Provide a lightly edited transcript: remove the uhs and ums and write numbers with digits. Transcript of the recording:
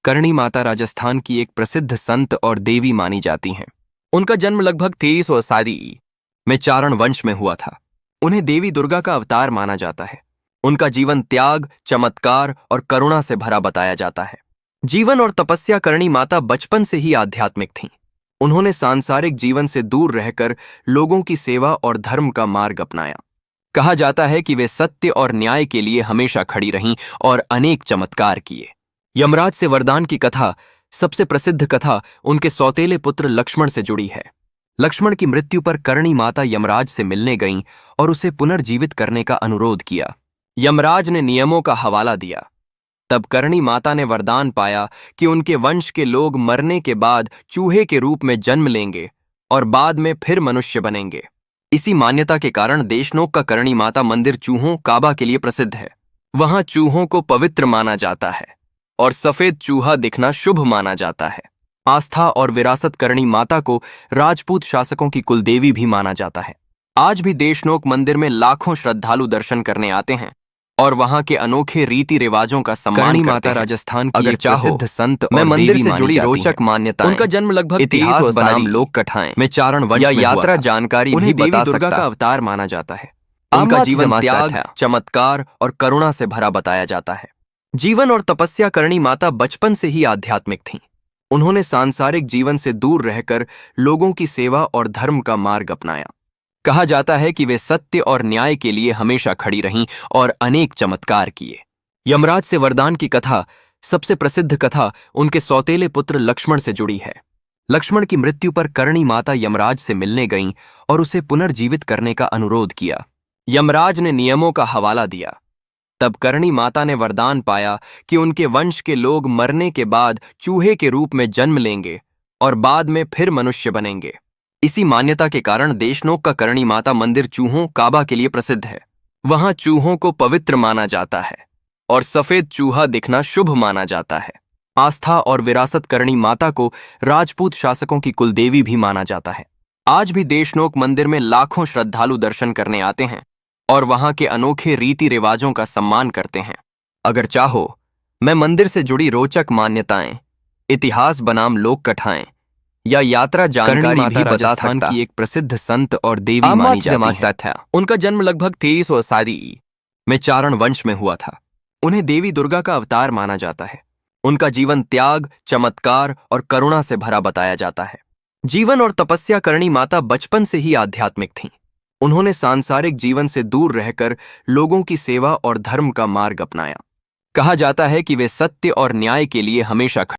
करणी माता राजस्थान की एक प्रसिद्ध संत और देवी मानी जाती हैं। उनका जन्म लगभग 2300 ईस्वी में चारण वंश में हुआ था। उन्हें देवी दुर्गा का अवतार माना जाता है। उनका जीवन त्याग, चमत्कार और करुणा से भरा बताया जाता है। जीवन और तपस्या। करणी माता बचपन से ही आध्यात्मिक थीं। उन्होंने सांसारिक जीवन से दूर रहकर लोगों की सेवा और धर्म का मार्ग अपनाया। कहा जाता है कि वे सत्य और न्याय के लिए हमेशा खड़ी रहीं और अनेक चमत्कार किए। यमराज से वरदान की कथा, सबसे प्रसिद्ध कथा उनके सौतेले पुत्र लक्ष्मण से जुड़ी है। लक्ष्मण की मृत्यु पर करणी माता यमराज से मिलने गईं और उसे पुनर्जीवित करने का अनुरोध किया। यमराज ने नियमों का हवाला दिया। तब करणी माता ने वरदान पाया कि उनके वंश के लोग मरने के बाद चूहे के रूप में जन्म लेंगे और बाद में फिर मनुष्य बनेंगे। इसी मान्यता के कारण देशनोक का करणी माता मंदिर चूहों काबा के लिए प्रसिद्ध है। वहां चूहों को पवित्र माना जाता है और सफेद चूहा दिखना शुभ माना जाता है। आस्था और विरासत। करणी माता को राजपूत शासकों की कुलदेवी भी माना जाता है। आज भी देशनोक मंदिर में लाखों श्रद्धालु दर्शन करने आते हैं और वहां के अनोखे रीति रिवाजों का सम्मान करते हैं। माता राजस्थान की एक प्रसिद्ध संत और मंदिर से जुड़ी रोचक मान्यताएं, उनका जन्म लगभग इतिहास बनाम लोक कथाएं में चारण वंश में यात्रा जानकारी उन्हें देवी दुर्गा का अवतार माना जाता है। उनका जीवन त्याग, चमत्कार और करुणा से भरा बताया जाता है। जीवन और तपस्या। करणी माता बचपन से ही आध्यात्मिक थीं। उन्होंने सांसारिक जीवन से दूर रहकर लोगों की सेवा और धर्म का मार्ग अपनाया। कहा जाता है कि वे सत्य और न्याय के लिए हमेशा खड़ी रहीं और अनेक चमत्कार किए। यमराज से वरदान की कथा, सबसे प्रसिद्ध कथा उनके सौतेले पुत्र लक्ष्मण से जुड़ी है। लक्ष्मण की मृत्यु पर करणी माता यमराज से मिलने गईं और उसे पुनर्जीवित करने का अनुरोध किया। यमराज ने नियमों का हवाला दिया। तब करणी माता ने वरदान पाया कि उनके वंश के लोग मरने के बाद चूहे के रूप में जन्म लेंगे और बाद में फिर मनुष्य बनेंगे। इसी मान्यता के कारण देशनोक का करणी माता मंदिर चूहों काबा के लिए प्रसिद्ध है। वहां चूहों को पवित्र माना जाता है और सफेद चूहा दिखना शुभ माना जाता है। आस्था और विरासत। करणी माता को राजपूत शासकों की कुलदेवी भी माना जाता है। आज भी देशनोक मंदिर में लाखों श्रद्धालु दर्शन करने आते हैं और वहां के अनोखे रीति रिवाजों का सम्मान करते हैं। अगर चाहो, मैं मंदिर से जुड़ी रोचक मान्यताएं, इतिहास बनाम लोक कथाएं या यात्रा जानकारी भी बता सकता। की एक प्रसिद्ध संत और देवी मानी जाती है। उनका जन्म लगभग 2300 ईस्वी में चारण वंश में हुआ था। उन्हें देवी दुर्गा का अवतार माना जाता है। उनका जीवन त्याग, चमत्कार और करुणा से भरा बताया जाता है। जीवन और तपस्या। करणी माता बचपन से ही आध्यात्मिक थीं। उन्होंने सांसारिक जीवन से दूर रहकर लोगों की सेवा और धर्म का मार्ग अपनाया। कहा जाता है कि वे सत्य और न्याय के लिए हमेशा